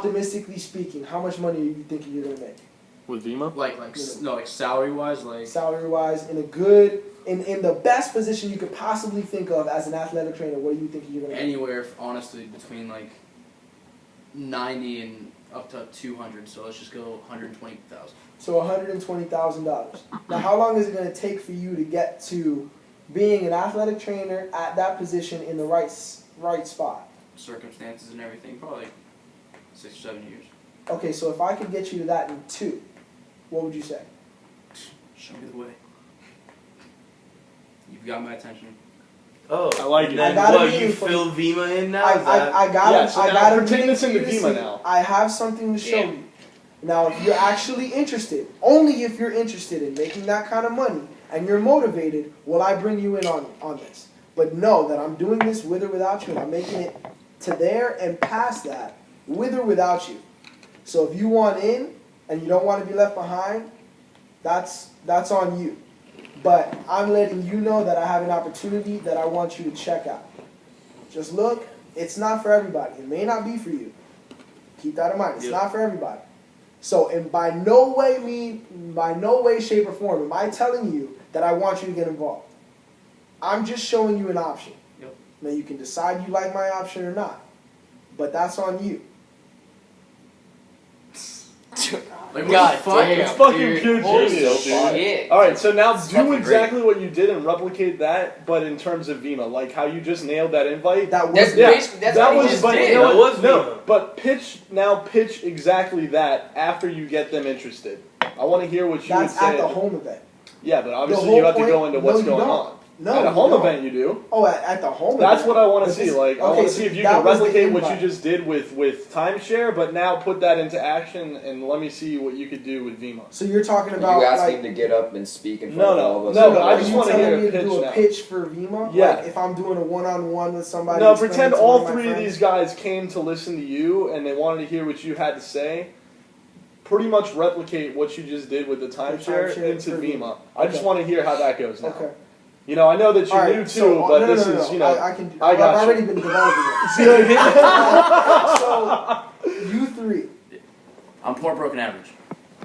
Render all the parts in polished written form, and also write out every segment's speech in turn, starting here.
optimistically speaking, how much money are you thinking you're gonna make? With Vima? Like salary wise, like salary wise, in a good, in the best position you could possibly think of as an athletic trainer, what do you think you're gonna make? Anywhere, honestly, between like 90 and up to 200. So let's just go 120,000. So $120,000. Now, how long is it gonna take for you to get to being an athletic trainer at that position in the right spot? Circumstances and everything, probably like 6 or 7 years. Okay, so if I could get you to that in 2, what would you say? Show me the way. You've got my attention. Oh, I like it. Then what, you fill Vima in now? I got to pretend this into Vima now. I have something to show you. Now, if you're actually interested, only if you're interested in making that kind of money and you're motivated, will I bring you in on this. But know that I'm doing this with or without you, and I'm making it to there and past that, with or without you. So if you want in and you don't want to be left behind, that's on you. But I'm letting you know that I have an opportunity that I want you to check out. Just look, it's not for everybody. It may not be for you. Keep that in mind. It's not for everybody. So, and by no way, shape, or form am I telling you that I want you to get involved. I'm just showing you an option. Yep. Now you can decide you like my option or not, but that's on you. Like, God fuck? It's fucking pure genius, dude. Shit. Alright, so now do fucking exactly what you did and replicate that, but in terms of Vima. Like how you just nailed that invite. That was That's basically that's that what he was, just but did. you know That what? was No, Vima. but pitch exactly that after you get them interested. I want to hear what you that's would say. at the home event. Yeah, but obviously whole you have to go point- into what's no, you going don't. on. No, at a you home don't. event you do. Oh, at the home That's event. what I want to But see. this- Like I okay, want to so see if you that can was the replicate what you invite. just did with timeshare, but now put that into action and let me see what you could do with Vima. So you're talking Are about you asking like, him to get up and speak in No, front no, of all of us? no, but I are just you wanna telling hear a me to pitch do a now. pitch for Vima? Yeah. Like if I'm doing a one-on-one with somebody. No, explaining pretend to all one of my three of friends? these guys came to listen to you and they wanted to hear what you had to say. Pretty much replicate what you just did with the timeshare into for Vima. I just Okay. want to hear how that goes now. Okay. You know, I know that you're All right, new too, so, but no, this no, no, is, no. you know, I've got you. already been developing it. See what I mean? So, you three. I'm poor, broken, average.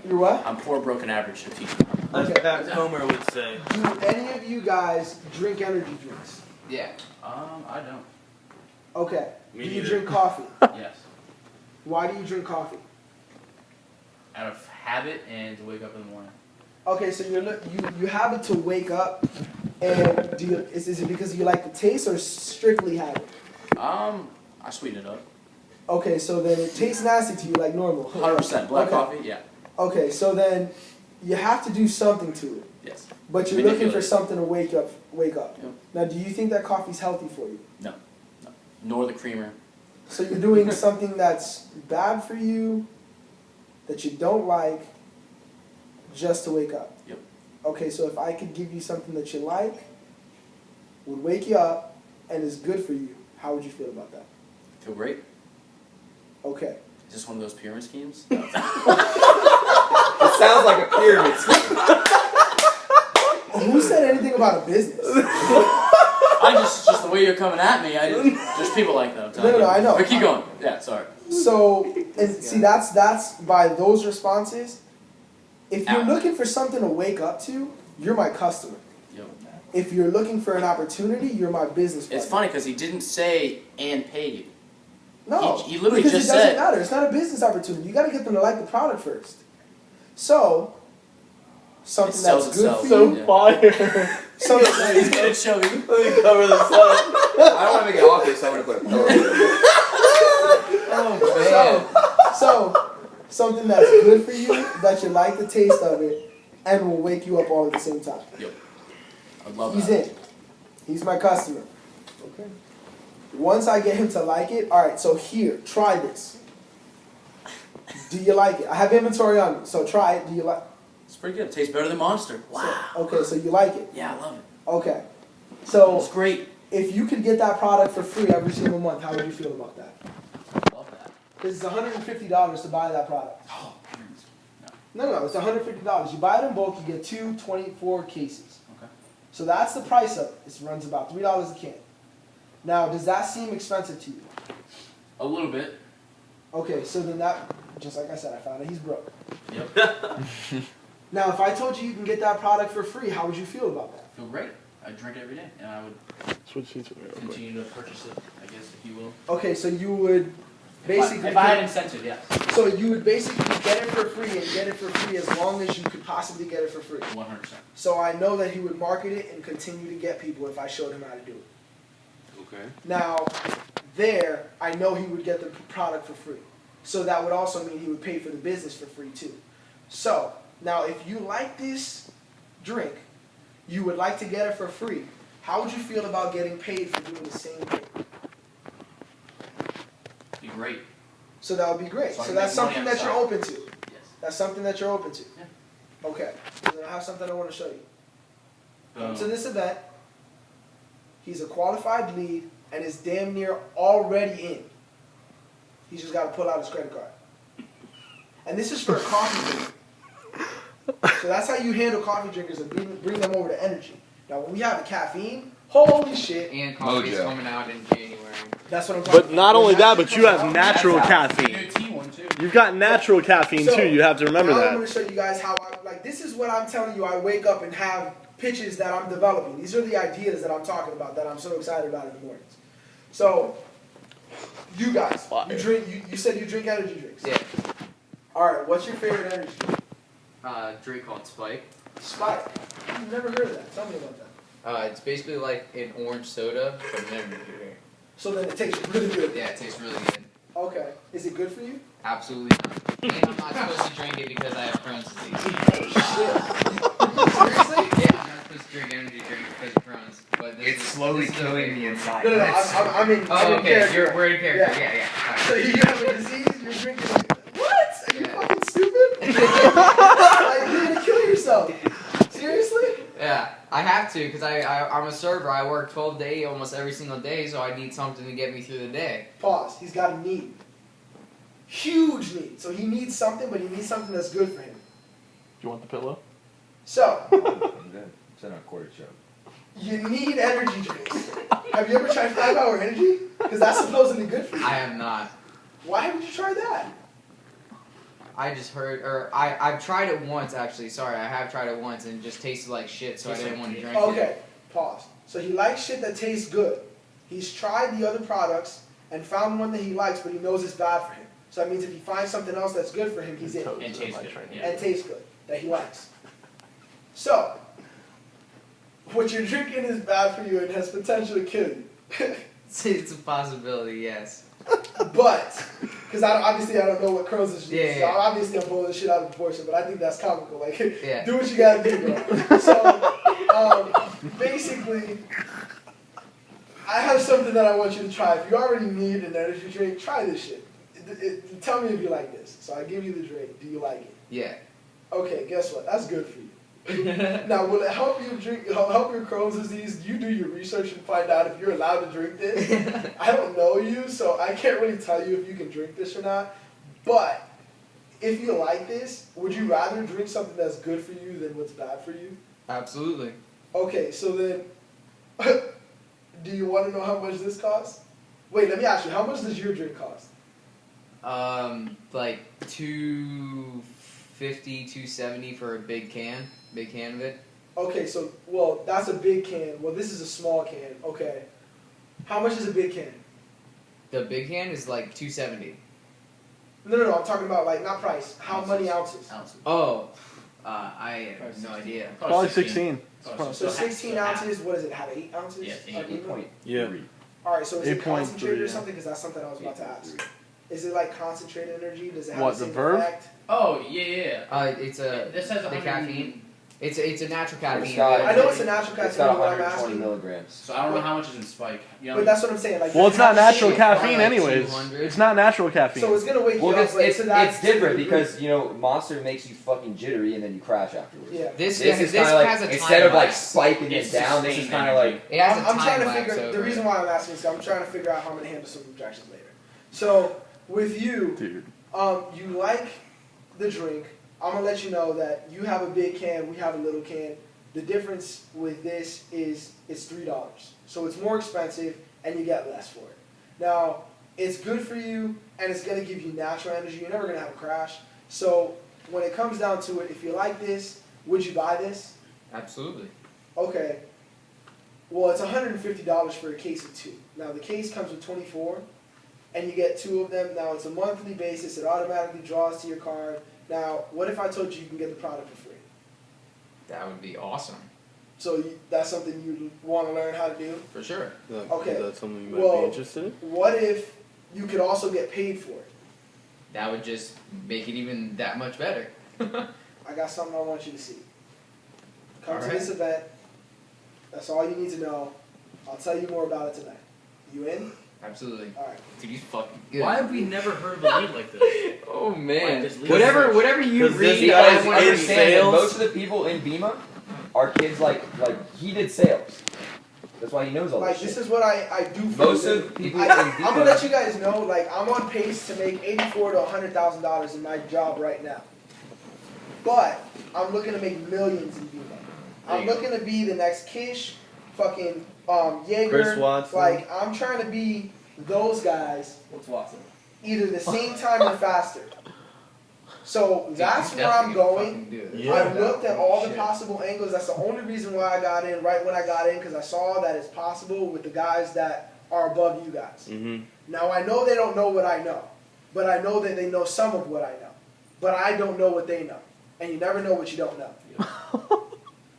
You're what? I'm poor, broken, average to teach. As Okay. Pat Comer would say. Do any of you guys drink energy drinks? Yeah. I don't. Okay. Me Do you neither. drink coffee? Yes. Why do you drink coffee? Out of habit and to wake up in the morning. Okay, so you have it to wake up, and is it because you like the taste or strictly habit? I sweeten it up. Okay, so then it tastes nasty to you like normal. 100% black Okay. coffee. Yeah. Okay, so then you have to do something to it, Yes. but you're looking for Manipulate. something to wake up. Yep. Now, do you think that coffee's healthy for you? No. Nor the creamer. So you're doing something that's bad for you, that you don't like, just to wake up. Yep. Okay, so if I could give you something that you like, would wake you up, and is good for you, how would you feel about that? Feel great. Okay. Is this one of those pyramid schemes? It sounds like a pyramid scheme. Who said anything about a business? just the way you're coming at me. There's people like that. I'm telling you. No, I know. But keep going. Yeah, sorry. So, and see, that's by those responses. If you're Ow. looking for something to wake up to, you're my customer. Yep. If you're looking for an opportunity, you're my business partner. It's funny because he didn't say and pay you. No, He literally because just it doesn't said- matter. It's not a business opportunity. You got to get them to like the product first. So, something It sells that's good itself. for So you. Yeah. fire. Something He's gonna show you. Let me cover this up. I don't want to make it awkward, so I'm going to put a pillow. so something that's good for you, that you like the taste of it, and will wake you up all at the same time. Yep. I'd love He's that. in. He's my customer. Okay. Once I get him to like it, all right. So here, try this. Do you like it? I have inventory on it, so try it. Do you like? It's pretty good. It tastes better than Monster. Wow. So, okay, so you like it. Yeah, I love it. Okay. So It's great. if you could get that product for free every single month, how would you feel about that? Love that. Because it's $150 to buy that product. Oh, No, it's $150. You buy it in bulk, you get 24 cases. Okay. So that's the price of it. It runs about $3 a can. Now, does that seem expensive to you? A little bit. Okay, so then that, just like I said, I found out he's broke. Yep. Now, if I told you can get that product for free, how would you feel about that? Feel great. I drink it every day, and I would Switch seats with me real quick. continue to purchase it, I guess, if you will. Okay, so you would basically... If I had incentive, yes. So you would basically get it for free and get it for free as long as you could possibly get it for free. 100%. So I know that he would market it and continue to get people if I showed him how to do it. Okay. Now, there, I know he would get the product for free. So that would also mean he would pay for the business for free too. So, now if you like this drink, you would like to get it for free, how would you feel about getting paid for doing the same thing? Be great. So that would be great. So I So can that's make money something on that the you're side. open to. Yes. That's something that you're open to. Yeah. Okay. So then I have something I want to show you. Come to Boom. this event. He's a qualified lead and is damn near already in. He's just got to pull out his credit card. And this is for a coffee drinker. So that's how you handle coffee drinkers and bring them over to energy. Now when we have the caffeine, holy shit. And coffee's Mojo. coming out in January. That's what I'm talking about. But not only When that, shit but you comes have out, natural that's how- caffeine. New tea one too. You've got natural caffeine So, too. You have to remember now I'm that. going to show you guys how this is what I'm telling you. I wake up and have pitches that I'm developing. These are the ideas that I'm talking about that I'm so excited about in the mornings. So, you guys, you drink. You said you drink energy drinks. Yeah. All right. What's your favorite energy drink? Drink called Spike. Spike. I've never heard of that. Tell me about that. It's basically like an orange soda, but an energy drink. So then it tastes really good. Yeah, it tastes really good. Okay. Is it good for you? Absolutely not. And I'm not supposed to drink it because I have Crohn's disease. Seriously? Yeah, I'm not supposed to drink energy drink because of Crohn's. But this It's is, slowly this is killing okay. me inside. No. I'm in. Oh, I'm in okay. character. We're in character. Yeah. Yeah. So you have a disease. You're drinking. What? Are you Yeah. fucking stupid? Like you're gonna kill yourself. Seriously? Yeah, I have to because I'm a server. I work 12 to 8 almost every single day, so I need something to get me through the day. Pause. He's got a need. Huge need. So he needs something, but he needs something that's good for him. Do you want the pillow? So I'm good. It's not a quarter show. you need energy drinks. Have you ever tried 5 Hour Energy? Because that's supposedly good for you. I have not. Why haven't you tried that? I just heard, or I've tried it once actually. Sorry, I have tried it once and it just tasted like shit, so I didn't want to drink it. Okay. Pause. So he likes shit that tastes good. He's tried the other products and found one that he likes, but he knows it's bad for him. So that means if he finds something else that's good for him, he's in. And tastes good. Yeah. And tastes good, that he likes. So, what you're drinking is bad for you and has potential to kill you. It's a possibility, yes. But, because obviously I don't know what Crohn's is. Yeah, So yeah. obviously I'm pulling this shit out of proportion, but I think that's comical. Like, Yeah. do what you gotta do, bro. So, basically, I have something that I want you to try. If you already need an energy drink, try this shit. Tell me if you like this. So I give you the drink. Do you like it? Yeah. Okay, guess what? That's good for you. Now, will it help you help your Crohn's disease? You do your research and find out if you're allowed to drink this. I don't know you, so I can't really tell you if you can drink this or not. But if you like this, would you rather drink something that's good for you than what's bad for you? Absolutely. Okay, so then, do you want to know how much this costs? Wait, let me ask you, how much does your drink cost? Like $250, $270 for a big can of it. Okay, so, well, that's a big can. Well, this is a small can. Okay. How much is a big can? The big can is like $270. No, I'm talking about, like, not price. How many ounces? Ounces. Oh, I have no idea. Probably 16. So 16 ounces, what does it have, 8 ounces? Yeah, of 8 point. Yeah. Alright, so is it 8.3, concentrated or yeah. something? Because that's something I was about to ask. Is it like concentrated energy? Does it have What, the the same Verve? effect? Oh yeah. It's a This has the 100. caffeine. It's a natural caffeine. got- I know it's a natural It's caffeine, got what I'm 120 asking. milligrams. So I don't know how much is in Spike. You know, But that's what I'm saying. Like, Well, it's not does it have natural shit? caffeine like anyways. 200. It's not natural caffeine. So it's gonna wake Well, you up. it's, Like, it's, to that it's different degree. because, you know, Monster makes you fucking jittery and then you crash afterwards. Yeah. This This is this kind of like, has a time instead of like lapse. spiking it It's down, this is sustained kind of energy. like, It has a I'm trying time to lapse figure. The over reason it. why I'm asking is 'cause I'm trying to figure out how I'm gonna handle some objections later. So with you, Dude. you like the drink. I'm gonna let you know that you have a big can, we have a little can. The difference with this is it's $3, so it's more expensive and you get less for it. Now, it's good for you, and it's gonna give you natural energy. You're never gonna have a crash. So when it comes down to it, if you like this, would you buy this? Absolutely. Okay. Well, it's $150 for a case of 2. Now the case comes with 24, and you get 2 of them. Now it's a monthly basis. It automatically draws to your card. Now, what if I told you can get the product for free? That would be awesome. So that's something you want to learn how to do? For sure. Okay. Is that something you might Well, be interested in? What if you could also get paid for it? That would just make it even that much better. I got something I want you to see. Come to Alright. this event. That's all you need to know. I'll tell you more about it tonight. You in? Absolutely. Alright. Dude, he's fucking good. Why have we never heard of a lead like this? Oh man. Like, just Whatever you 'Cause this read, guy I is want to in understand. sales. Most of the people in Bima are kids like he did sales. That's why he knows all Like, this this shit. is what I do for Most a living. of people I, in I'm gonna Bima. let you guys know, like, I'm on pace to make $84,000 to $100,000 in my job right now. But I'm looking to make millions in Bima. I'm looking to be the next Kish, fucking Jaeger. Chris Watson. Like, I'm trying to be those guys What's Watson? either the same time or faster. So Dude, that's he's where I'm definitely going. fucking do it. Yeah. I looked at all the Shit. possible angles. That's the only reason why I got in right when I got in, because I saw that it's possible with the guys that are above you guys. Mm-hmm. Now, I know they don't know what I know, but I know that they know some of what I know. But I don't know what they know. And you never know what you don't know.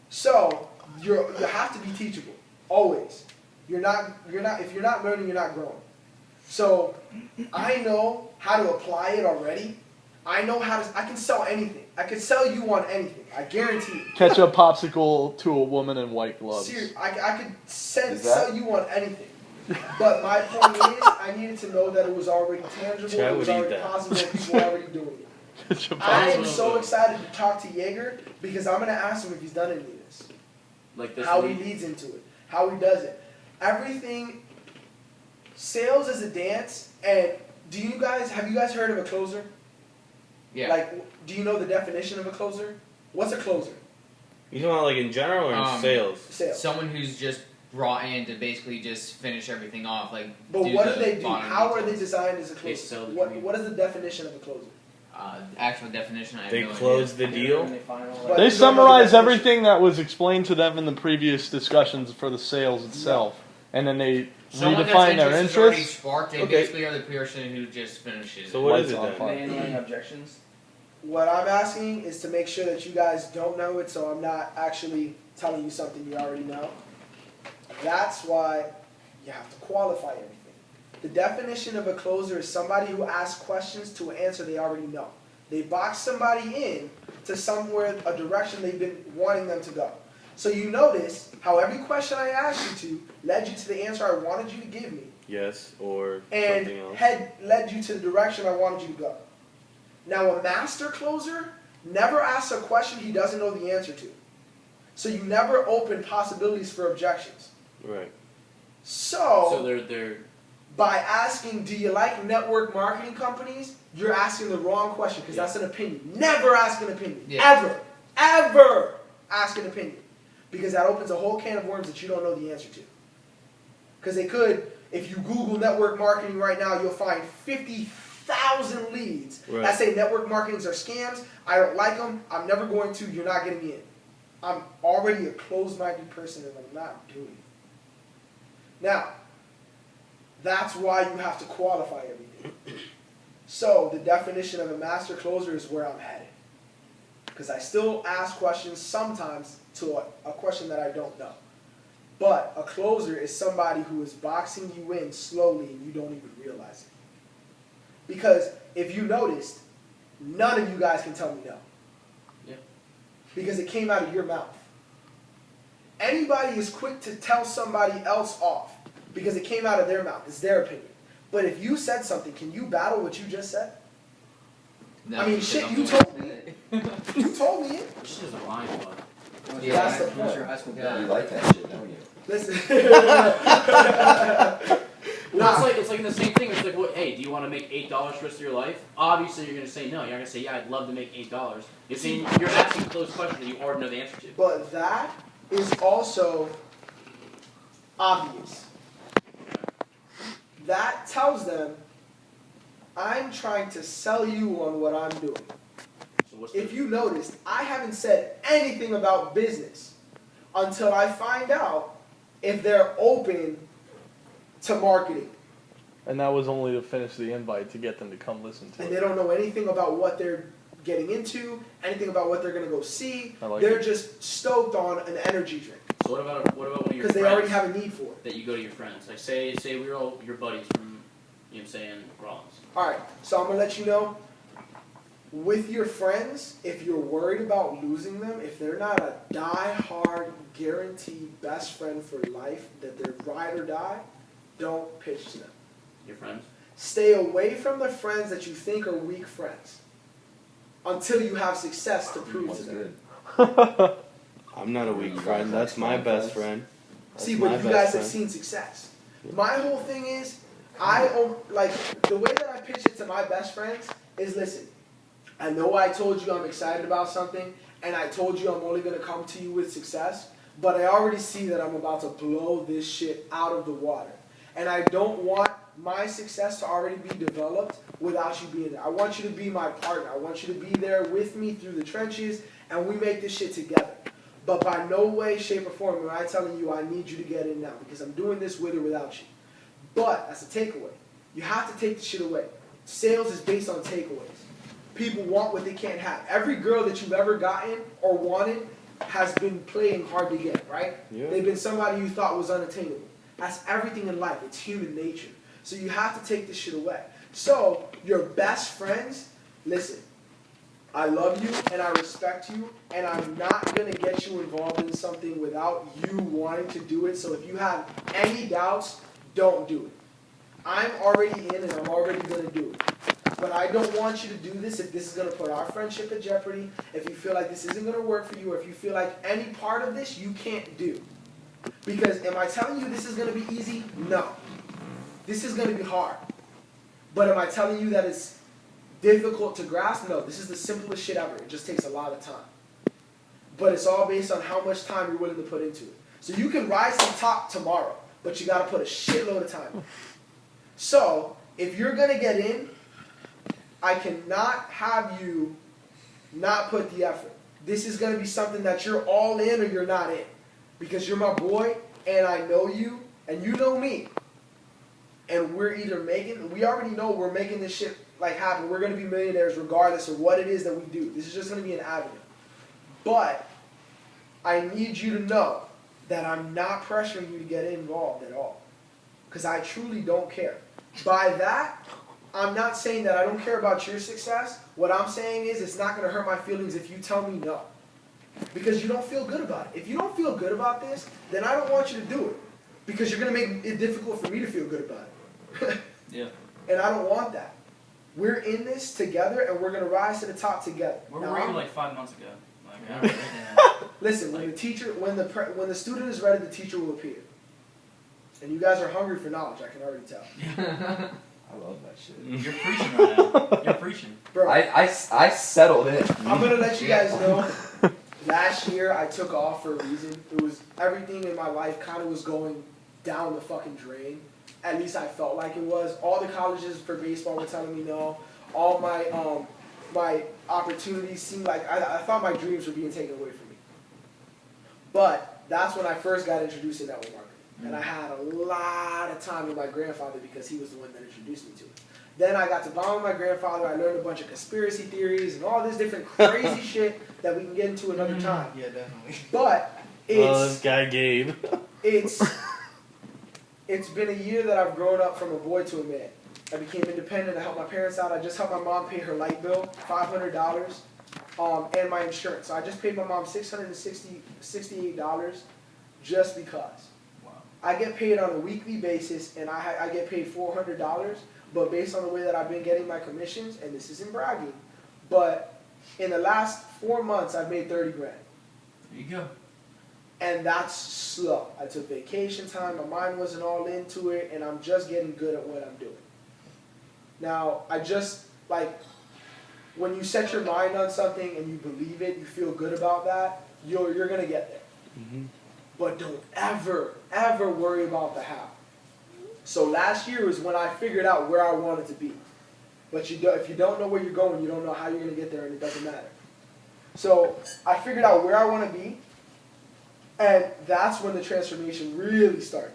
So, you have to be teachable, always. If you're not learning, you're not growing. So, I know how to apply it already. I know how to, I can sell anything. I can sell you on anything. I guarantee you. Catch a popsicle to a woman in white gloves. Seriously, I could Is that- sell you on anything. But my point is, I needed to know that it was already tangible, Chad it was would eat already that. possible, and people were already doing it. Catch a I am Possible. so excited to talk to Jaeger because I'm going to ask him if he's done any of this. Like this How he lead? leads into it, how he does it. Everything, sales is a dance, and have you guys heard of a closer? Yeah. Like, do you know the definition of a closer? What's a closer? You talking about like in general or in sales? Sales. Someone who's just brought in to basically just finish everything off, like. But do what the do they do? bottom How are they details. designed as a They sell closer? the What, dream. what is the definition of a closer? Actual definition, I have They no close the They deal. final, But They you don't know the summarize definition. everything that was explained to them in the previous discussions for the sales itself, and then they Someone redefine that's their interest is already interests. sparked. They Okay. basically are the person who just finishes. So it. what is Lights it on then? fire. handling objections. What I'm asking is to make sure that you guys don't know it, so I'm not actually telling you something you already know. That's why you have to qualify everything. The definition of a closer is somebody who asks questions to an answer they already know. They box somebody in to somewhere, a direction they've been wanting them to go. So you notice how every question I asked you to led you to the answer I wanted you to give me, Yes, or and something else. led you to the direction I wanted you to go. Now, a master closer never asks a question he doesn't know the answer to. So you never open possibilities for objections. Right. So they're By asking, do you like network marketing companies? You're asking the wrong question because that's an opinion. Never ask an opinion. Yeah. Ever ask an opinion. Because that opens a whole can of worms that you don't know the answer to. Because they could, if you Google network marketing right now, you'll find 50,000 leads that say network marketings are scams. I don't like them. I'm never going to. You're not getting me in. I'm already a closed-minded person and I'm not doing it. Now, that's why you have to qualify everything. So the definition of a master closer is where I'm headed. Because I still ask questions sometimes to a question that I don't know. But a closer is somebody who is boxing you in slowly and you don't even realize it. Because if you noticed, none of you guys can tell me no. Yeah. Because it came out of your mouth. Anybody is quick to tell somebody else off because it came out of their mouth. It's their opinion. But if you said something, can you battle what you just said? No, I mean, because shit, I'm you doing told it. You told me it. She doesn't lie, but Yeah, that's the What's your point. high school Yeah. grade? You like that shit, don't you? Listen. Well, it's like the same thing. It's like, what? Hey, do you want to make $8 for the rest of your life? Obviously, you're gonna say no. You're not gonna say, yeah, I'd love to make $8. You're saying you're asking close questions that you already know the answer to. But that is also obvious. That tells them I'm trying to sell you on what I'm doing. So what's If you noticed, I haven't said anything about business until I find out if they're open to marketing. And that was only to finish the invite to get them to come listen to And it. they don't know anything about what they're getting into, anything about what they're going to go see. I like They're it. just stoked on an energy drink So what about one of your because friends they already have a need for it. that you go to your friends? Like say we're all your buddies from, you know what I'm saying, Rollins. All right, so I'm going to let you know, with your friends, if you're worried about losing them, if they're not a die-hard, guaranteed best friend for life, that they're ride or die, don't pitch to them. Your friends? Stay away from the friends that you think are weak friends until you have success to prove What's to them. good? I'm not a weak friend. That's my best friend. That's See, my but you best guys friend. have seen success. My whole thing is, like, the way that I pitch it to my best friends is, listen, I know I told you I'm excited about something, and I told you I'm only going to come to you with success, but I already see that I'm about to blow this shit out of the water. And I don't want my success to already be developed without you being there. I want you to be my partner. I want you to be there with me through the trenches, and we make this shit together. But by no way, shape, or form am I telling you I need you to get in now, because I'm doing this with or without you. But, as a takeaway, you have to take the shit away. Sales is based on takeaways. People want what they can't have. Every girl that you've ever gotten or wanted has been playing hard to get, right? Yeah. They've been somebody you thought was unattainable. That's everything in life. It's human nature. So you have to take this shit away. So, your best friends, listen, I love you and I respect you, and I'm not going to get you involved in something without you wanting to do it. So if you have any doubts, don't do it. I'm already in and I'm already going to do it. But I don't want you to do this if this is going to put our friendship at jeopardy, if you feel like this isn't going to work for you, or if you feel like any part of this you can't do. Because am I telling you this is going to be easy? No. This is going to be hard. But am I telling you that it's difficult to grasp? No, this is the simplest shit ever. It just takes a lot of time. But it's all based on how much time you're willing to put into it. So you can rise to the top tomorrow, but you got to put a shitload of time in. So, if you're going to get in, I cannot have you not put the effort. This is going to be something that you're all in or you're not in. Because you're my boy, and I know you, and you know me. And we're either we already know we're making this shit like happen. We're going to be millionaires regardless of what it is that we do. This is just going to be an avenue. But I need you to know that I'm not pressuring you to get involved at all. Because I truly don't care. By that, I'm not saying that I don't care about your success. What I'm saying is it's not going to hurt my feelings if you tell me no. Because you don't feel good about it. If you don't feel good about this, then I don't want you to do it. Because you're going to make it difficult for me to feel good about it. Yeah. And I don't want that. We're in this together, and we're going to rise to the top together. Where Now, were you I'm- like 5 months ago? Like, I don't know. Listen, when the teacher, when the student is ready, the teacher will appear. And you guys are hungry for knowledge, I can already tell. I love that shit. You're preaching right now. You're preaching. Bro, I settled in. I'm going to let you guys know, last year I took off for a reason. It was, everything in my life kind of was going down the fucking drain. At least I felt like it was. All the colleges for baseball were telling me no. All my opportunities seemed like, I thought my dreams were being taken away from me. But that's when I first got introduced to network marketing. And I had a lot of time with my grandfather because he was the one that introduced me to it. Then I got to bond with my grandfather. I learned a bunch of conspiracy theories and all this different crazy shit that we can get into another time. Yeah, definitely. But This guy Gabe. it's been a year that I've grown up from a boy to a man. I became independent. I helped my parents out. I just helped my mom pay her light bill, $500, and my insurance. So I just paid my mom $668 just because. Wow. I get paid on a weekly basis, and I get paid $400, but based on the way that I've been getting my commissions, and this isn't bragging, but in the last 4 months, I've made 30 grand. There you go. And that's slow. I took vacation time, my mind wasn't all into it, and I'm just getting good at what I'm doing. Now, when you set your mind on something and you believe it, you feel good about that, you're going to get there. Mm-hmm. But don't ever, ever worry about the how. So last year was when I figured out where I wanted to be. But if you don't know where you're going, you don't know how you're going to get there, and it doesn't matter. So I figured out where I want to be, and that's when the transformation really started.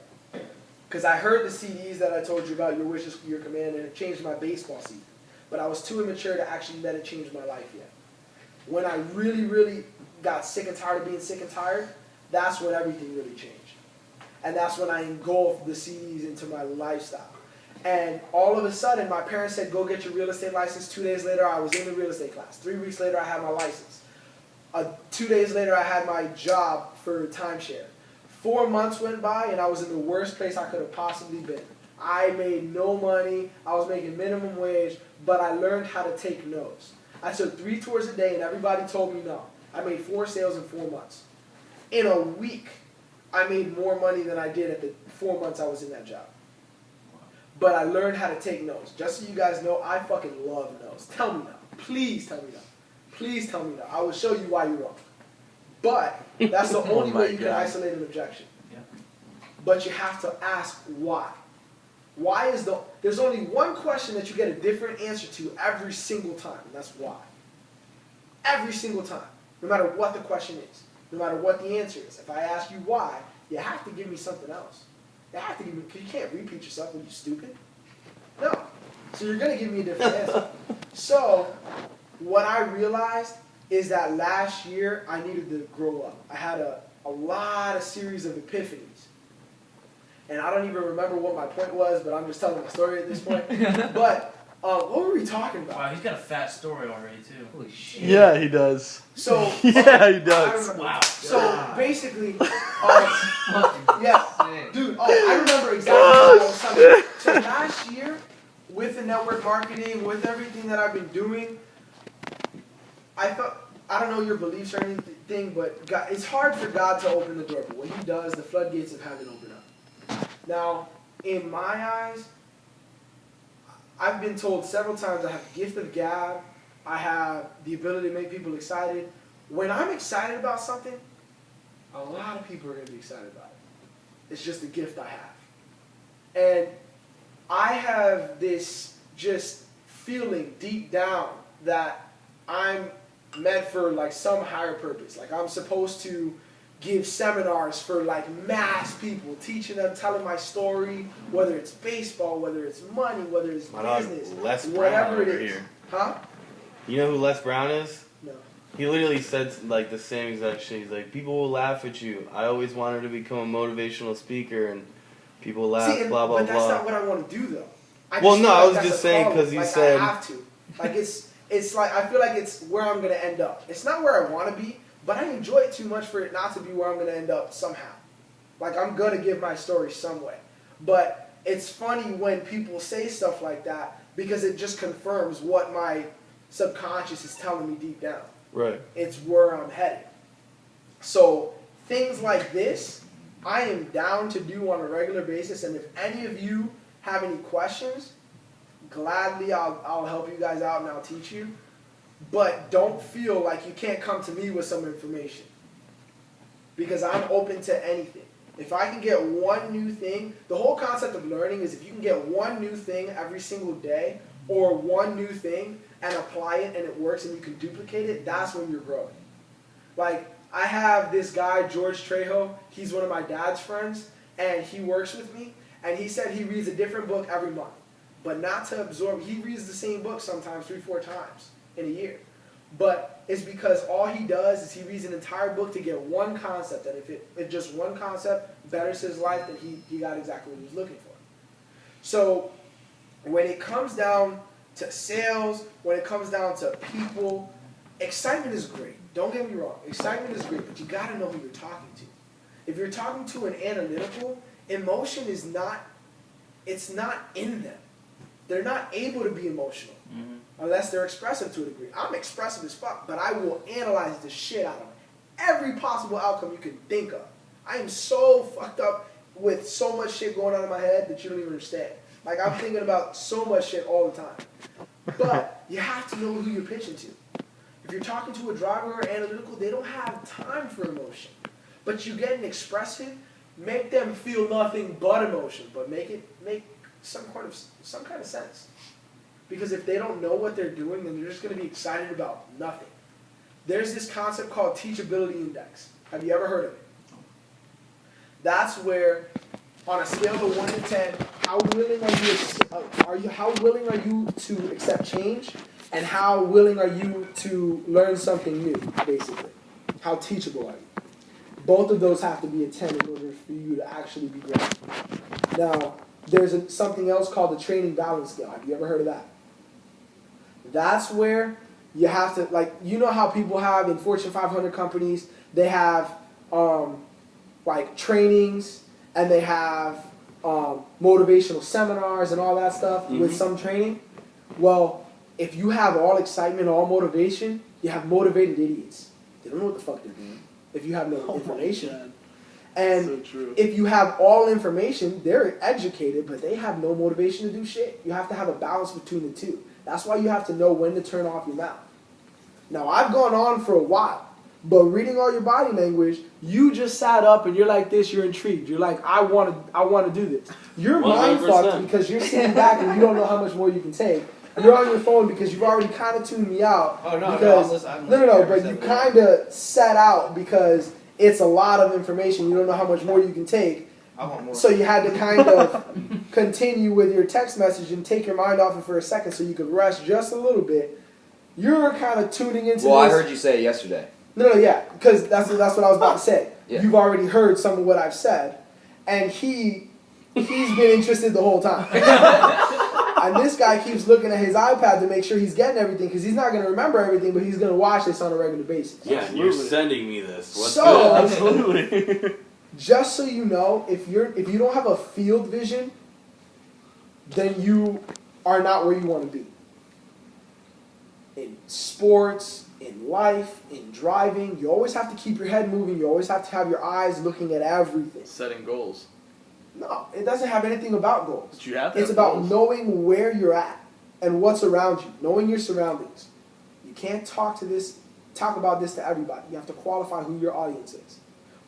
Because I heard the CDs that I told you about, Your Wish is Your Command, and it changed my baseball season. But I was too immature to actually let it change my life yet. When I really, really got sick and tired of being sick and tired, that's when everything really changed. And that's when I engulfed the CDs into my lifestyle. And all of a sudden, my parents said, go get your real estate license. 2 days later, I was in the real estate class. 3 weeks later, I had my license. 2 days later, I had my job for timeshare. 4 months went by, and I was in the worst place I could have possibly been. I made no money. I was making minimum wage, but I learned how to take no's. I took 3 tours a day, and everybody told me no. I made 4 sales in 4 months. In a week, I made more money than I did at the 4 months I was in that job. But I learned how to take no's. Just so you guys know, I fucking love no's. Tell me no. Please tell me no. Please tell me no. I will show you why you're wrong. But that's the only way you can isolate an objection. Yeah. But you have to ask why. Why is there's only one question that you get a different answer to every single time, and that's why. Every single time. No matter what the question is. No matter what the answer is. If I ask you why, you have to give me something else. You have to give me, because you can't repeat yourself when you're stupid. No. So you're going to give me a different answer. So, what I realized is that last year I needed to grow up. I had a lot of series of epiphanies. And I don't even remember what my point was, but I'm just telling my story at this point. But, what were we talking about? Wow, he's got a fat story already too. Holy shit. Yeah, he does. So, yeah, he I does. remember. Wow. So, basically, Fucking yeah. sick. Dude, I remember exactly what I was telling you. So last year, with the network marketing, with everything that I've been doing, I don't know your beliefs or anything, but God, it's hard for God to open the door. But when He does, the floodgates of heaven open up. Now, in my eyes, I've been told several times I have the gift of gab. I have the ability to make people excited. When I'm excited about something, a lot of people are going to be excited about it. It's just a gift I have. And I have this just feeling deep down that I'm meant for like some higher purpose. Like I'm supposed to give seminars for like mass people, teaching them, telling my story, whether it's baseball, whether it's money, whether it's business, Les Brown whatever it over is. here. Huh? You know who Les Brown is? No. He literally said like the same exact shit. He's like, people will laugh at you. I always wanted to become a motivational speaker, and people laugh, See, blah, blah, but that's blah. not what I want to do though. Well, no, feel I was that's just a saying problem. 'cause you Like, said- I have to. Like it's like I feel like it's where I'm gonna end up. It's not where I want to be, but I enjoy it too much for it not to be where I'm gonna end up somehow. Like I'm gonna give my story some way. But it's funny when people say stuff like that because it just confirms what my subconscious is telling me deep down. Right. It's where I'm headed. So things like this, I am down to do on a regular basis. And if any of you have any questions, gladly I'll help you guys out and I'll teach you. But don't feel like you can't come to me with some information. Because I'm open to anything. If I can get one new thing, the whole concept of learning is if you can get one new thing every single day or one new thing and apply it and it works and you can duplicate it, that's when you're growing. Like, I have this guy, George Trejo, he's one of my dad's friends, and he works with me, and he said he reads a different book every month. But not to absorb, he reads the same book sometimes 3-4 times in a year. But it's because all he does is he reads an entire book to get one concept, and if just one concept betters his life, then he got exactly what he was looking for. So when it comes down to sales, when it comes down to people, excitement is great. Don't get me wrong. Excitement is great, but you got to know who you're talking to. If you're talking to an analytical, emotion is not, it's not in them. They're not able to be emotional unless they're expressive to a degree. I'm expressive as fuck, but I will analyze the shit out of every possible outcome you can think of. I am so fucked up with so much shit going on in my head that you don't even understand. Like, I'm thinking about so much shit all the time. But you have to know who you're pitching to. If you're talking to a driver or analytical, they don't have time for emotion. But you get an expressive, make them feel nothing but emotion, but make some kind of sense. Because if they don't know what they're doing, then they're just going to be excited about nothing. There's this concept called teachability index. Have you ever heard of it? That's where, on a scale of 1 to 10, how willing are you to accept change, and how willing are you to learn something new, basically? How teachable are you? Both of those have to be a 10 in order for you to actually be great. Now, there's something else called the training balance scale. Have you ever heard of that? That's where you have to, like, you know how people have in Fortune 500 companies, they have like trainings, and they have motivational seminars and all that stuff with some training. Well, if you have all excitement, all motivation, you have motivated idiots. They don't know what the fuck they're doing if you have no information. And So true. if you have all information, they're educated, but they have no motivation to do shit. You have to have a balance between the two. That's why you have to know when to turn off your mouth. Now, I've gone on for a while, but reading all your body language, you just sat up and you're like this, you're intrigued. You're like, I want to do this. You're mind 100%. fucked because you're sitting back and you don't know how much more you can take. You're on your phone because you've already kind of tuned me out. Oh, no, because, I'm no, but you kind of set out because it's a lot of information. You don't know how much more you can take. I want more. So you had to kind of continue with your text message and take your mind off it for a second so you could rest just a little bit. You're kind of tuning into Well, I this. heard you say it yesterday. No, yeah, because that's what I was about to say. Yeah. You've already heard some of what I've said, and he's been interested the whole time. And this guy keeps looking at his iPad to make sure he's getting everything, because he's not going to remember everything, but he's going to watch this on a regular basis. Yeah, and you're sending me this. What's So- good? Absolutely. Just so you know, if you don't have a field vision, then you are not where you want to be. In sports, in life, in driving, you always have to keep your head moving. You always have to have your eyes looking at everything. Setting goals. No, it doesn't have anything about goals. But you have to It's have about goals. knowing where you're at and what's around you, knowing your surroundings. You can't talk about this to everybody. You have to qualify who your audience is.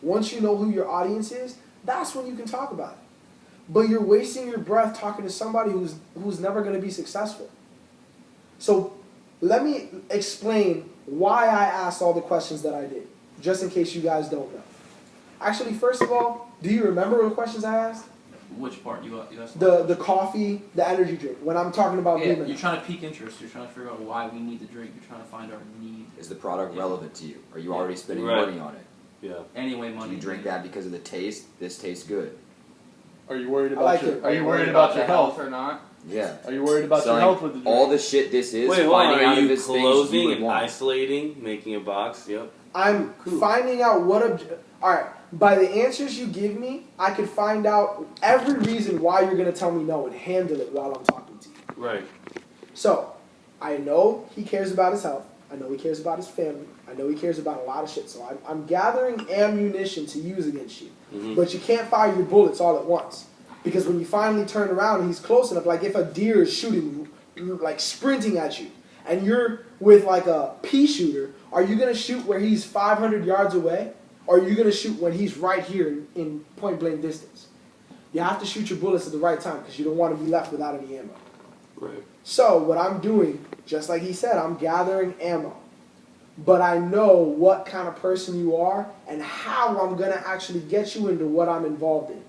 Once you know who your audience is, that's when you can talk about it. But you're wasting your breath talking to somebody who's never going to be successful. So let me explain why I asked all the questions that I did, just in case you guys don't know. Actually, first of all, do you remember the questions I asked? Which part you asked? The coffee, the energy drink. When I'm talking about Yeah, Beeman. you're trying to pique interest. You're trying to figure out why we need the drink. You're trying to find our need. Is the product relevant to you? Are you already spending Right. money on it? Yeah. Anyway, Do money. you drink that because of the taste? This tastes good. Are you worried I about like your? it. Are you worried about your health? or not? Yeah. Are you worried about your Selling health with the drink? all the shit this is, Wait, hold on. finding out Are if you it's things closing you would and want. isolating, making a box? Yep. I'm finding out what alright, by the answers you give me, I could find out every reason why you're going to tell me no and handle it while I'm talking to you. Right. So, I know he cares about his health. I know he cares about his family. I know he cares about a lot of shit. So I'm gathering ammunition to use against you. Mhm. But you can't fire your bullets all at once. Because when you finally turn around and he's close enough, like if a deer is shooting, like sprinting at you, and you're with like a pea shooter, are you going to shoot where he's 500 yards away? Or are you going to shoot when he's right here in point blank distance? You have to shoot your bullets at the right time because you don't want to be left without any ammo. Right. So what I'm doing, just like he said, I'm gathering ammo. But I know what kind of person you are and how I'm going to actually get you into what I'm involved in.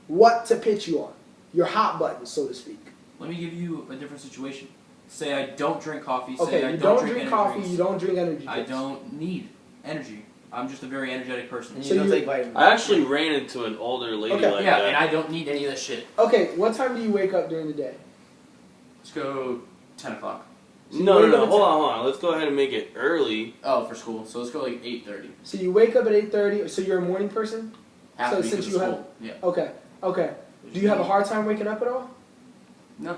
What to pitch you on. Your hot buttons, so to speak. Let me give you a different situation. Say I don't drink coffee. Say Okay, I you don't don't drink energy coffee, drinks. you don't drink energy I drinks. don't need energy. I'm just a very energetic person. And So you don't you- take vitamins. I actually ran into an older lady Okay. like Yeah, that. and I don't need any of this shit. Okay, what time do you wake up during the day? Let's go 10 o'clock. No, wake up at hold on. Let's go ahead and make it early. Oh, for school. So let's go like 8:30. So you wake up at 8:30, so you're a morning person? Have So to be since for you have- school. Yeah. Okay. Do you have a hard time waking up at all? No.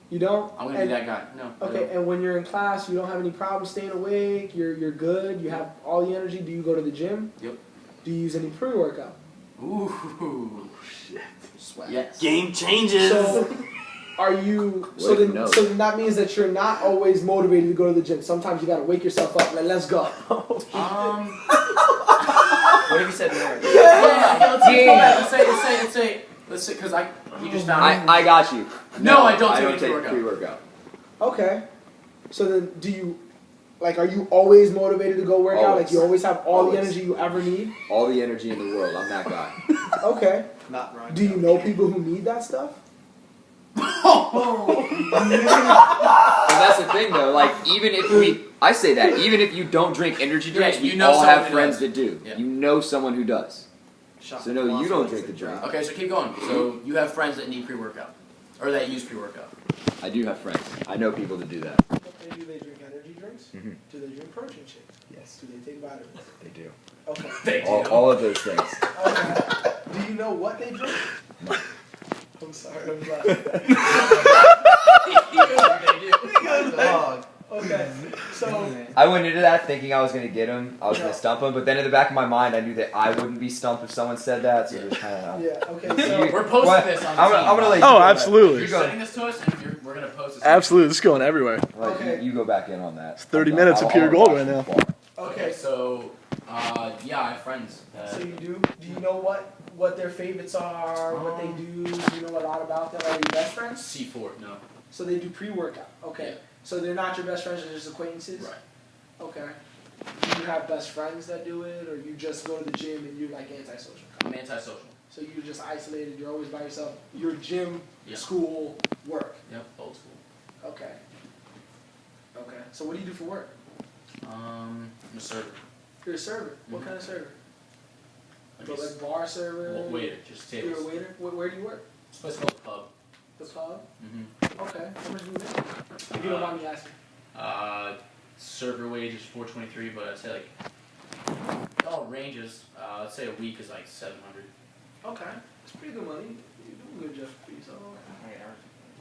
You don't? I'm gonna And- be that guy. No. I Okay, don't. and when you're in class, you don't have any problem staying awake, you're good, you have all the energy, do you go to the gym? Yep. Do you use any pre-workout? Ooh. Shit. Sweat. Yes. Game changes. So, are you, so What if then, no? so then that means that you're not always motivated to go to the gym. Sometimes you gotta wake yourself up, like, let's go. What if you said more? Yeah, let's go back. Let's say Let's say, because you just found. I got you. No, I don't I take don't take pre-workout. pre-workout. Okay. So then, do you, like, are you always motivated to go work out? Like, you always have all the Always. energy you ever need? All the energy in the world. I'm that guy. Okay. Not Ryan. Do you know people who need that stuff? And that's the thing, though. Like, even if I say that, even if you don't drink energy drinks, Yeah, we you know all someone have who friends does. that do. Yeah. You know someone who does. Shot So no, you don't drink the drink. Okay, so keep going. So you have friends that need pre-workout, or that use pre-workout. I do have friends. I know people that do that. Okay, do they drink energy drinks? Mhm. Do they drink protein shakes? Yes, Do they take vitamins? they do. Okay. They do. All of those things. Okay. Do you know what they drink? No. I'm sorry, I'm laughing. They do. Dog. Okay, so I went into that thinking I was gonna get him. I was gonna stump him, but then in the back of my mind, I knew that I wouldn't be stumped if someone said that. So just kind of. yeah, okay, so We're posting What? this on the I'm team. gonna let you. Oh, go back. absolutely. You're sending this to us, and we're gonna post this. Absolutely, this is going everywhere. Like, Okay. you go back in on that. It's 30 minutes of pure gold right now. okay, So, yeah, I have friends. so you do? Do you know what their favorites are? What they do? Do you know a lot about them? Are you best friends? C4, no. So they do pre-workout. Okay. Yeah. So they're not your best friends, they're just acquaintances? Right. Okay. Do you have best friends that do it, or you just go to the gym and you're like antisocial? I'm antisocial. So you're just isolated, you're always by yourself. Your gym, Yeah. school, work. Yep, old school. Okay. Okay. So what do you do for work? I'm a server. You're a server. What Mhm. kind of server? I So guess. like bar server? Waiter, just You're a tables. waiter? Where do you work? It's a place called the pub. The pub? Mm-hmm. Okay. How much do you make? If you don't mind me asking. Server wage is $4.23, but I'd say like it all ranges. Let's say a week is like $700. Okay. It's pretty good money. You're doing good, Jeff, for yourself.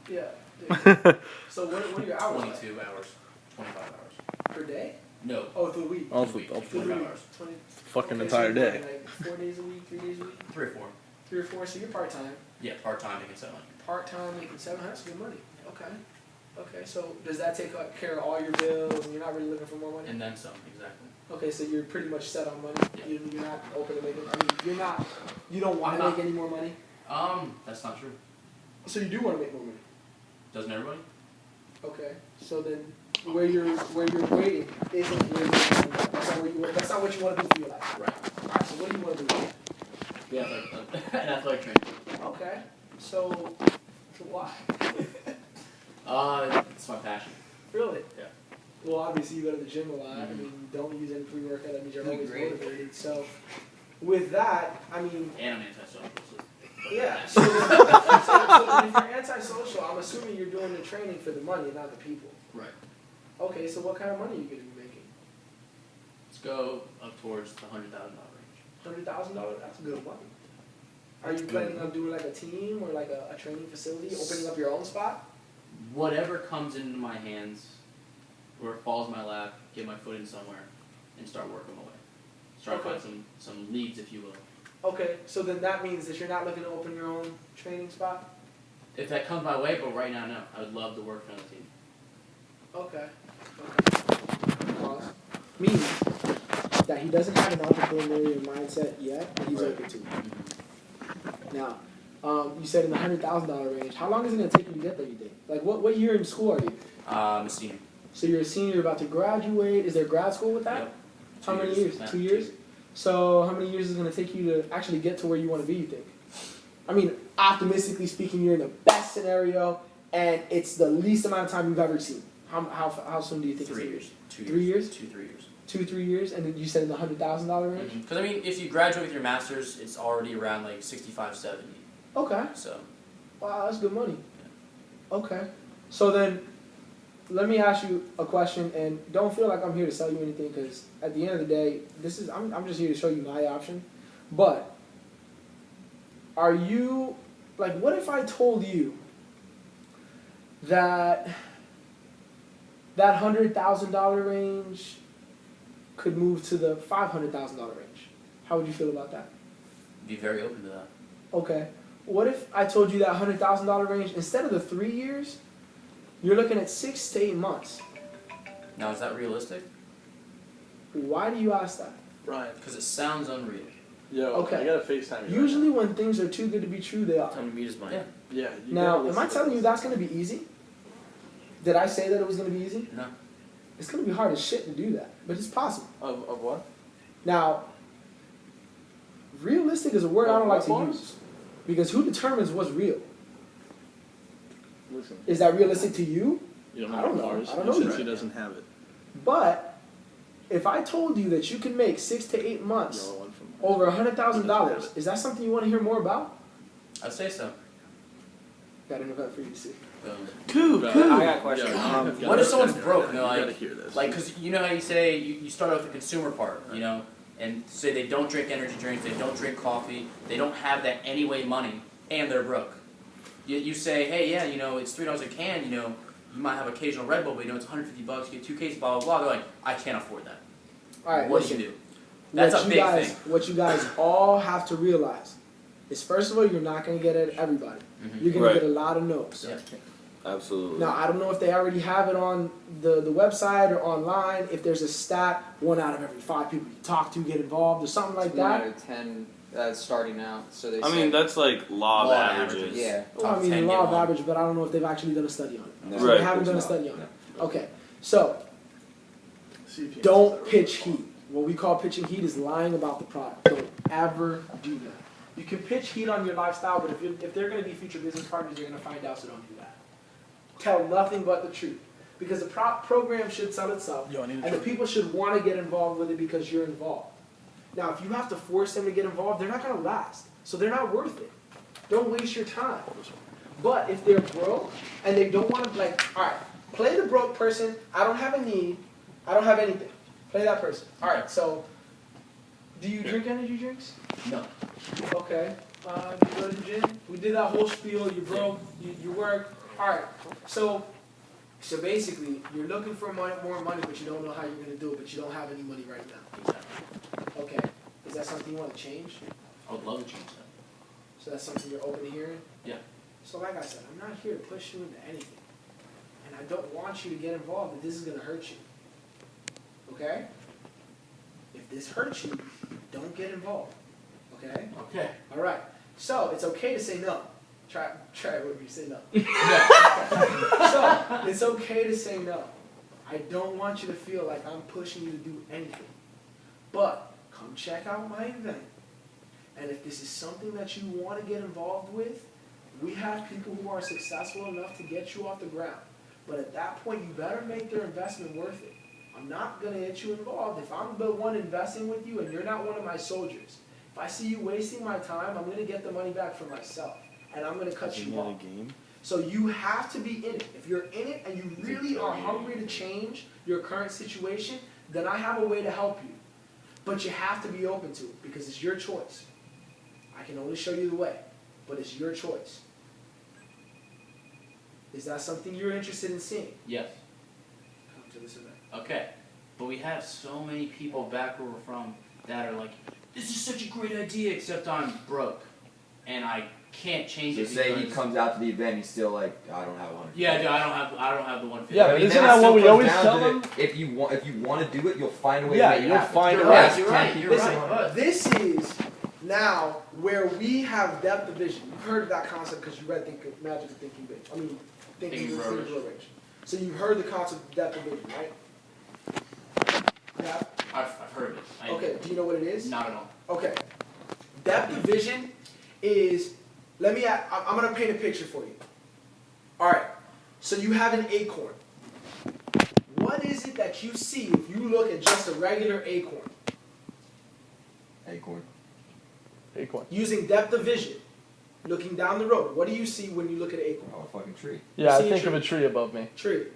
Yeah. So what are your hours? 22 hours, 25 hours. Per day? No, Oh, through the week. All week, the 25 hours. 20. fucking Okay, entire so you're day. working, like 4 days a week, 3 days a week, 3 or 4. 3 or 4. So you're part time. Yeah, part time making $700. Part time making $700. That's good money. Okay. Okay. So does that take care of all your bills, and you're not really looking for more money? And then some, exactly. Okay, so you're pretty much set on money. Yeah. You're not open to making. I mean, you're not. You don't want I'm to not. make any more money. That's not true. So you do want to make more money. Doesn't everybody? Okay. So then, where you're waiting isn't where you're. That's not where you. That's not what you want to do for your life. Right. Alright. So what do you want to do? Yeah, an athletic trainer. Okay. So why? It's my passion. Really? Yeah. Well, obviously you go to the gym a lot. I Mhm. mean, you don't use any pre-workout. That means you're You always agree. motivated. So, with that, I mean, And I'm antisocial. So yeah. So if you're antisocial, I'm assuming you're doing the training for the money, not the people. right. Okay. So what kind of money are you going to be making? Let's go up towards the $100,000 range. $100,000. That's good money. Are you planning on doing like a team or like a training facility, opening up your own spot? Whatever comes into my hands, where it falls in my lap, get my foot in somewhere, and start working my way. Start Okay. finding some leads, if you will. Okay. So then that means that you're not looking to open your own training spot. If that comes my way, but right now, no. I would love to work for another team. Okay. Okay. Pause. Means that he doesn't have an entrepreneurial mindset yet, but he's Right. open to it. Now, you said in the $100,000 range. How long is it gonna take you to get there? You think? Like, what year in school are you? I'm a senior. So you're a senior, you're about to graduate. Is there grad school with that? Yep. How 2 many years? Nah, 2 years. So how many years is it gonna take you to actually get to where you want to be? You think? I mean, optimistically speaking, you're in the best scenario, and it's the least amount of time you've ever seen. How soon do you think? 3 it's years. 2 3 years? 2, 3 years. 2-3 years, and then you said in the $100,000 range. Because I mean, if you graduate with your master's, it's already around like 65, 70. Okay. So Wow, that's good money. Okay. So then, let me ask you a question, and don't feel like I'm here to sell you anything, because at the end of the day, I'm just here to show you my option. But are you like, what if I told you that $100,000 range could move to the $500,000 range? How would you feel about that? be very open to that. Okay. What if I told you that $100,000 range, instead of the 3 years, you're looking at 6 to 8 months? Now, is that realistic? Why do you ask that? Ryan. Because it sounds unreal. Yo, Okay. I gotta FaceTime you. Usually when things are too good to be true, they are. Tell him to mute his mic. Yeah. Yeah. You Now, gotta am I listen telling to you this. that's going to be easy? Did I say that it was going to be easy? No. It's going to be hard as shit to do that, but it's possible. Of what? Now, realistic is a word I don't like to What use. Because who determines what's real? Listen. Is that realistic to you? You I don't know. bars. I don't know Since that. he doesn't have it. But if I told you that you can make 6 to 8 months Yellow one from. over $100,000, is that something you want to hear more about? I'd say so. Got an event for you to see. Cool. I got a question. What if someone's broke? You know, You gotta like, hear this. because you know how you say you start out with the consumer part, you know, and say they don't drink energy drinks, they don't drink coffee, they don't have that anyway money, and they're broke. You say, hey, yeah, you know, it's $3 a can, you know, you might have occasional Red Bull, but you know, it's $150, you get 2 cases, blah, blah, blah. They're like, I can't afford that. All right, What listen. do you do? That's what a you big guys, thing. What you guys all have to realize is, first of all, you're not going to get it at everybody. Mhm. You're going Right. to get a lot of no's. Yeah. Absolutely. Now, I don't know if they already have it on the website or online, if there's a stat, 1 out of every 5 people you talk to get involved or something like 1 that. out of 10 starting out. So they I say. mean, that's like law of Law of averages. averages. Yeah. Well, I Top mean, 10 law get of one. average, but I don't know if they've actually done a study on it. No, So right, they haven't there's done a not. study on No. it. Okay, so See if you don't understand. pitch heat. What we call pitching heat is lying about the product. Don't ever do that. You can pitch heat on your lifestyle, but if they're going to be future business partners, you're going to find out, so don't do that. Tell nothing but the truth. Because the program should sell itself, Yo, I need to and the try. people should want to get involved with it because you're involved. Now, if you have to force them to get involved, they're not going to last. So they're not worth it. Don't waste your time. But if they're broke and they don't want to, like, all right, play the broke person. I don't have a need. I don't have anything. Play that person. All right, so do you drink energy drinks? No. Okay. You go to the gym. We did that whole spiel. You broke. You work. All right. So basically, you're looking for more money, but you don't know how you're going to do it, but you don't have any money right now. Exactly. Okay. Is that something you want to change? I would love to change that. So that's something you're open to hearing? Yeah. So like I said, I'm not here to push you into anything. And I don't want you to get involved if this is going to hurt you. Okay? If this hurts you, don't get involved. Okay? Okay. All right. So it's okay to say no. Try it with me. Say no. So it's okay to say no. I don't want you to feel like I'm pushing you to do anything. But come check out my event. And if this is something that you want to get involved with, we have people who are successful enough to get you off the ground. But at that point, you better make their investment worth it. I'm not going to get you involved. If I'm the one investing with you and you're not one of my soldiers, if I see you wasting my time, I'm going to get the money back for myself. And I'm going to cut you off. Game? So you have to be in it. If you're in it and you really are hungry to change your current situation, then I have a way to help you. But you have to be open to it because it's your choice. I can only show you the way, but it's your choice. Is that something you're interested in seeing? Yes. Come to this event. Okay. But we have so many people back where we're from that are like, this is such a great idea, except I'm broke. And I can't change So it say he because- comes out to the event, he's still like, I don't have one. Yeah, dude, I don't have the 150. Yeah, I but mean, isn't then that it what still we comes always down tell to them? that If you want to do it, you'll find a way Yeah, to make it you'll happen. find You're a right, way. you're right, you're Listen, right. But this is now where we have depth of vision. You've heard of that concept because you read Magic of Thinking Big. I mean, Thinking Thinking Grow Rich. Rich. So you've heard the concept of depth of vision, right? Yeah. I've heard of it. Okay. Do you know what it is? Not at all. Okay. Depth of vision is. I'm gonna paint a picture for you. All right. So you have an acorn. What is it that you see if you look at just a regular acorn? Acorn. Acorn. Using depth of vision, looking down the road, what do you see when you look at an acorn? Oh, a fucking tree. Yeah, I see a think tree. of a tree above me. Tree,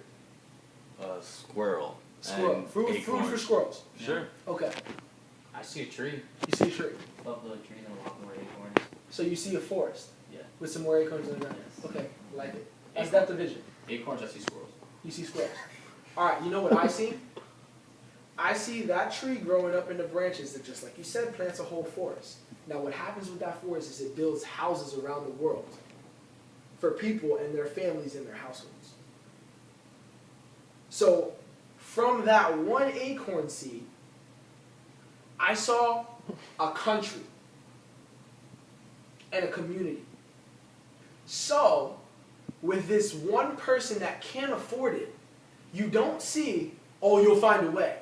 Squirrel. squirrel, And food acorn. for squirrels. Sure. Okay, I see a tree. you see a tree. Love the trees and a lot more acorns. So you see a forest Yeah. with some more acorns in it. Yes. Okay, like it. That's Acorn. depth of vision. Acorns, I see squirrels. You see squirrels. All right, you know what I see? I see that tree growing up in the branches that, just like you said, plants a whole forest. Now what happens with that forest is it builds houses around the world for people and their families and their households. So from that one acorn seed, I saw a country and a community. So, with this one person that can't afford it, you don't see, oh, you'll find a way.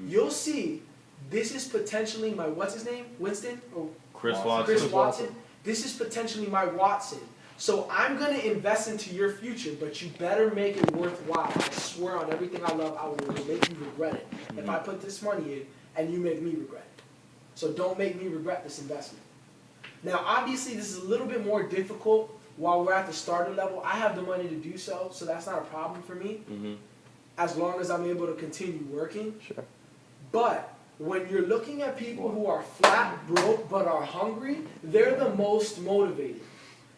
You'll see, this is potentially my, what's his name? Winston? Oh, Chris Chris Watson. Watson. This is potentially my Watson. So I'm going to invest into your future, but you better make it worthwhile. I swear on everything I love, I will make you regret it. If I put this money in and you make me regret it. So don't make me regret this investment. Now, obviously, this is a little bit more difficult while we're at the starter level. I have the money to do so, so that's not a problem for me, as long as I'm able to continue working. Sure. But when you're looking at people who are flat broke but are hungry, they're the most motivated.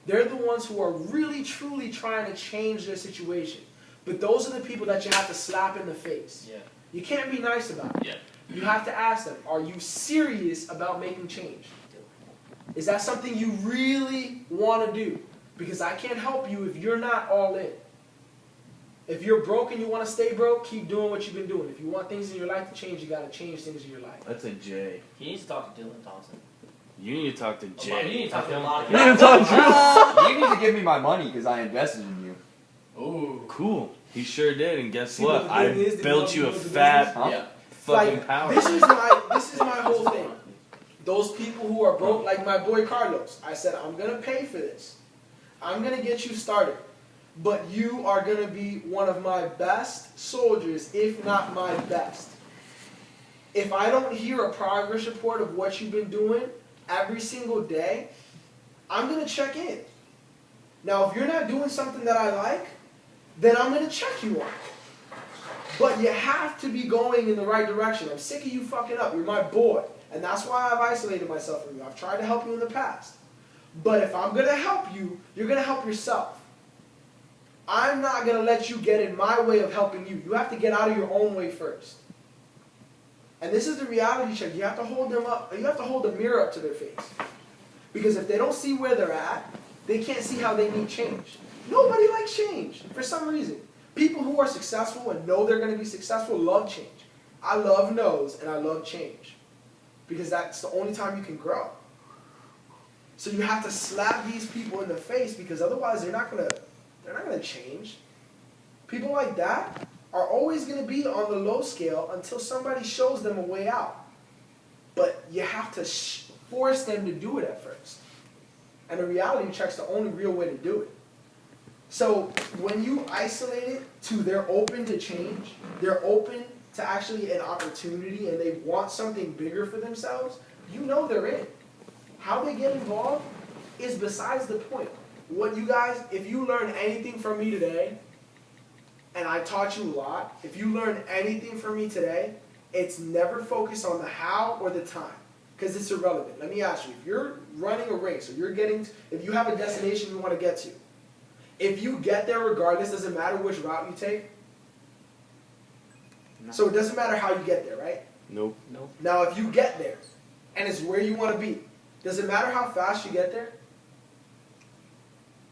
They're the ones who are really, truly trying to change their situation. But those are the people that you have to slap in the face. Yeah. You can't be nice about it. Yeah. You have to ask them, are you serious about making change? Is that something you really want to do? Because I can't help you if you're not all in. If you're broke and you want to stay broke, keep doing what you've been doing. If you want things in your life to change, you got to change things in your life. That's a J. He needs to talk to Dylan Thompson. You need to talk to You Jay. need to talk to a lot of You need to talk to You need to give me my money because I invested in you. Ooh. Cool. He sure did, and guess See what? what the I thing is? Did built you you know a what the fat Huh? Yeah. fucking Like, power. this is my whole thing. Those people who are broke, like my boy Carlos, I said, I'm going to pay for this. I'm going to get you started. But you are going to be one of my best soldiers, if not my best. If I don't hear a progress report of what you've been doing every single day, I'm going to check in. Now, if you're not doing something that I like, then I'm going to check you on it. But you have to be going in the right direction. I'm sick of you fucking up. You're my boy. And that's why I've isolated myself from you. I've tried to help you in the past. But if I'm going to help you, you're going to help yourself. I'm not going to let you get in my way of helping you. You have to get out of your own way first. And this is the reality check. You have to hold them up. You have to hold a mirror up to their face. Because if they don't see where they're at, they can't see how they need change. Nobody likes change for some reason. People who are successful and know they're going to be successful love change. I love no's and I love change. Because that's the only time you can grow. So you have to slap these people in the face because otherwise they're not going to change. People like that are always going to be on the low scale until somebody shows them a way out. But you have to force them to do it at first. And a reality check's the only real way to do it. So when you isolate it to they're open to change, they're open to actually an opportunity, and they want something bigger for themselves, you know they're in. How they get involved is besides the point. What you guys, if you learn anything from me today, and I taught you a lot, if you learn anything from me today, it's never focus on the how or the time, because it's irrelevant. Let me ask you, if you're running a race, or if you have a destination you want to get to, if you get there regardless, does it matter which route you take? No. So it doesn't matter how you get there, right? Nope. Now if you get there, and it's where you want to be, does it matter how fast you get there?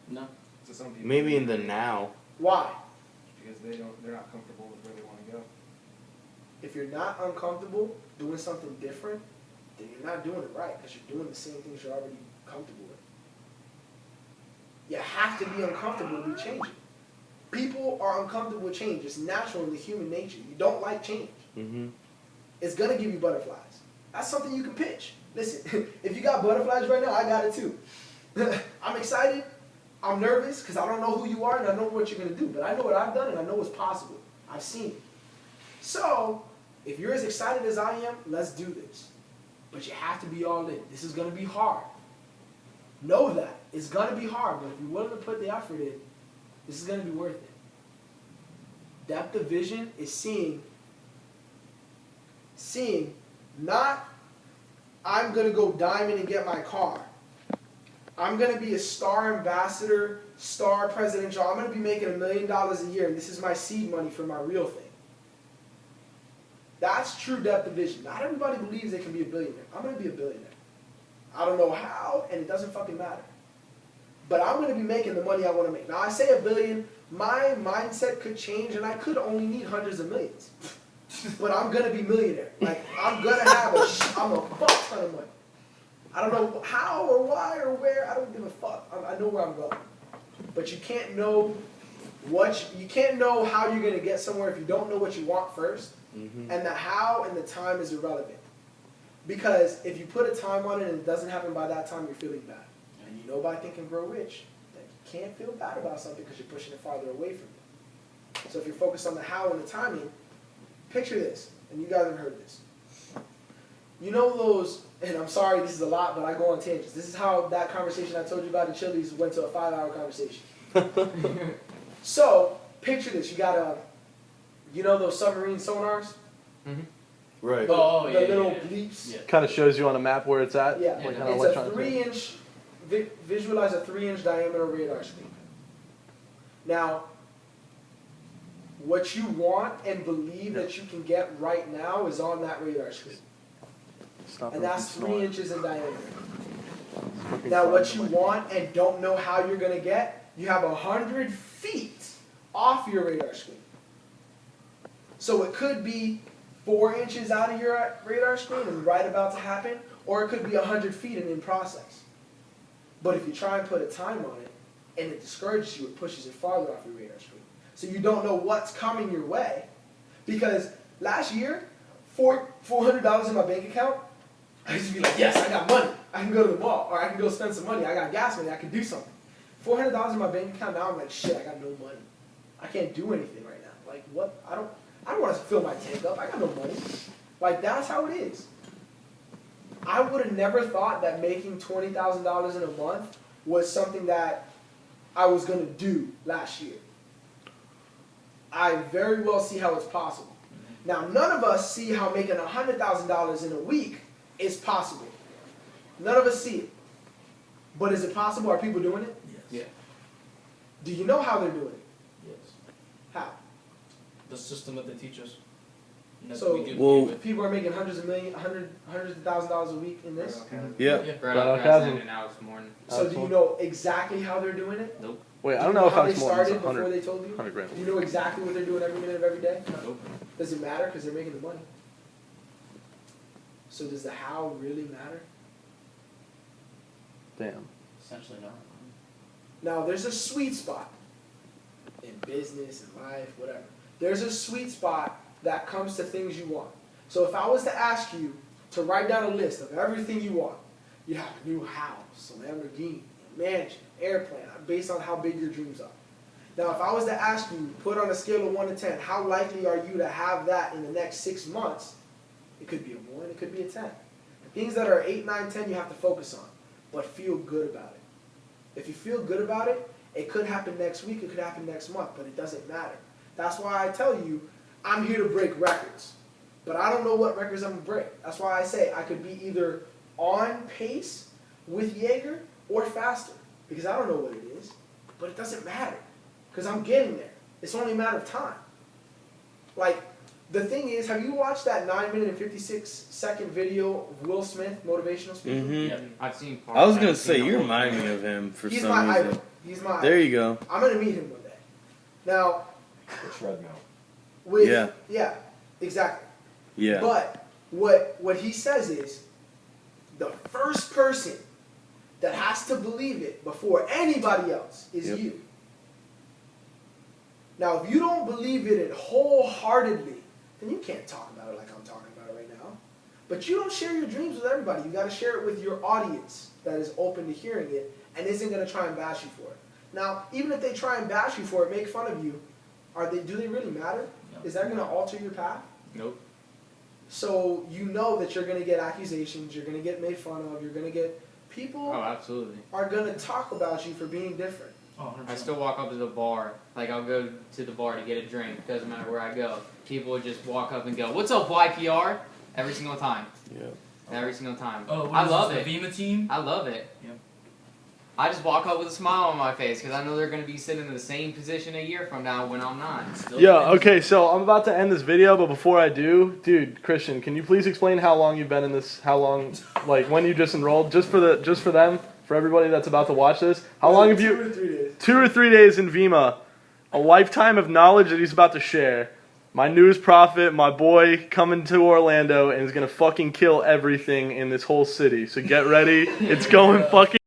No. To some people, Maybe in the now. Why? because they're not comfortable with where they want to go. If you're not uncomfortable doing something different, then you're not doing it right, because you're doing the same things you're already comfortable with. You have to be uncomfortable to be changing. People are uncomfortable with change. It's natural in the human nature. You don't like change. Mm-hmm. It's going to give you butterflies. That's something you can pitch. Listen, if you got butterflies right now, I got it too. I'm excited. I'm nervous because I don't know who you are and I know what you're going to do. But I know what I've done and I know what's possible. I've seen it. So, if you're as excited as I am, let's do this. But you have to be all in. This is going to be hard. Know that. It's going to be hard, but if you're willing to put the effort in, this is going to be worth it. Depth of vision is seeing not, I'm going to go diamond and get my car. I'm going to be a star ambassador, star presidential. I'm going to be making $1 million a year, and this is my seed money for my real thing. That's true depth of vision. Not everybody believes they can be a billionaire. I'm going to be a billionaire. I don't know how, and it doesn't fucking matter. But I'm going to be making the money I want to make. Now, I say $1 billion. My mindset could change, and I could only need hundreds of millions. But I'm going to be millionaire. Like, I'm going to have I'm a fuck ton of money. I don't know how or why or where. I don't give a fuck. I know where I'm going. But you can't know you can't know how you're gonna get somewhere if you don't know what you want first. Mm-hmm. And the how and the time is irrelevant. Because if you put a time on it and it doesn't happen by that time, you're feeling bad. And you know by Think and Grow Rich that you can't feel bad about something because you're pushing it farther away from you. So if you're focused on the how and the timing, picture this, and you guys have heard this. You know those, and I'm sorry this is a lot, but I go on tangents. This is how that conversation I told you about in Chili's went to a 5-hour conversation. So, picture this, you got you know those submarine sonars? Right. Oh, the yeah, little yeah. bleeps? Yeah. Kind of shows you on a map where it's at. Yeah, Like kind of it's a electronic. 3-inch, visualize a 3-inch diameter radar screen. Now, what you want and believe that you can get right now is on that radar screen. Stop And it that's from 3 snowing. inches in diameter. It's fucking Now, fun, what you but, like, want and don't know how you're going to get, you have 100 feet off your radar screen. So it could be 4 inches out of your radar screen and right about to happen, or it could be 100 feet and in process. But if you try and put a time on it, and it discourages you, it pushes it farther off your radar screen. So you don't know what's coming your way. Because last year, $400 in my bank account, I used to be like, yes, I got money. I can go to the mall, or I can go spend some money. I got gas money. I can do something. $400 in my bank account, now I'm like, shit, I got no money. I can't do anything right now. Like, what? I don't want to fill my tank up. I got no money. Like, that's how it is. I would have never thought that making $20,000 in a month was something that I was going to do last year. I very well see how it's possible. Now, none of us see how making $100,000 in a week is possible. None of us see it. But is it possible? Are people doing it? Yes. Yeah. Do you know how they're doing it? Yes. How? The system that they teach us. And that's So, what we do. well- with. People are making hundreds of $1,000s a week in this. Yeah. Right Right off off Grassland Chasm. and now this morning. So do you know exactly how they're doing it? Wait, I Do don't you know if how I they was more than started before 100, they told you? 100 grand. Do you know exactly what they're doing every minute of every day? Nope. Does it matter because they're making the money? So does the how really matter? Damn. Essentially, no. Now there's a sweet spot in business and life, whatever. There's a sweet spot that comes to things you want. So if I was to ask you to write down a list of everything you want, you have a new house, a Lamborghini, a mansion, airplane, based on how big your dreams are. Now, if I was to ask you, put on a scale of 1 to 10, how likely are you to have that in the next 6 months? It could be a 1, it could be a 10. The things that are 8, 9, 10, you have to focus on, but feel good about it. If you feel good about it, it could happen next week, it could happen next month, but it doesn't matter. That's why I tell you, I'm here to break records. But I don't know what records I'm going to break. That's why I say I could be either on pace with Jaeger or faster. Because I don't know what it is. But it doesn't matter. Because I'm getting there. It's only a matter of time. Like, the thing is, have you watched that 9-minute and 56-second video of Will Smith, motivational speaker? Mm-hmm. Yep. I've seen parts. I was I gonna haven't seen say the you whole remind thing. me of him for He's some my reason. idol. He's my There idol. you go. I'm going to meet him one day. Now, The treadmill. with... Yeah. Exactly. Yeah. But what he says is the first person that has to believe it before anybody else is Yep. you. Now, if you don't believe it wholeheartedly, then you can't talk about it like I'm talking about it right now. But you don't share your dreams with everybody. You got to share it with your audience that is open to hearing it and isn't going to try and bash you for it. Now, even if they try and bash you for it, make fun of you, do they really matter? No. Is that going to alter your path? Nope. So you know that you're going to get accusations, you're going to get made fun of, you're going to get... People Oh, absolutely. are going to talk about you for being different. Oh, 100%. I still walk up to the bar. Like, I'll go to the bar to get a drink. Doesn't matter where I go. People would just walk up and go, "What's up, YPR?" Every single time. Yeah. Every single time. Oh, what I is love this, it. the Vima team? I love it. Yeah. I just walk up with a smile on my face because I know they're going to be sitting in the same position a year from now when I'm not. Still Yeah, doing it. okay, so I'm about to end this video, but before I do, dude, Christian, can you please explain how long you've been in this, how long, like, when you just enrolled, just for them, for everybody that's about to watch this, how long have 2 you, or 3 days. 2 or 3 days in Vima, a lifetime of knowledge that he's about to share. My news prophet, my boy, coming to Orlando and is gonna fucking kill everything in this whole city. So get ready. It's going fucking.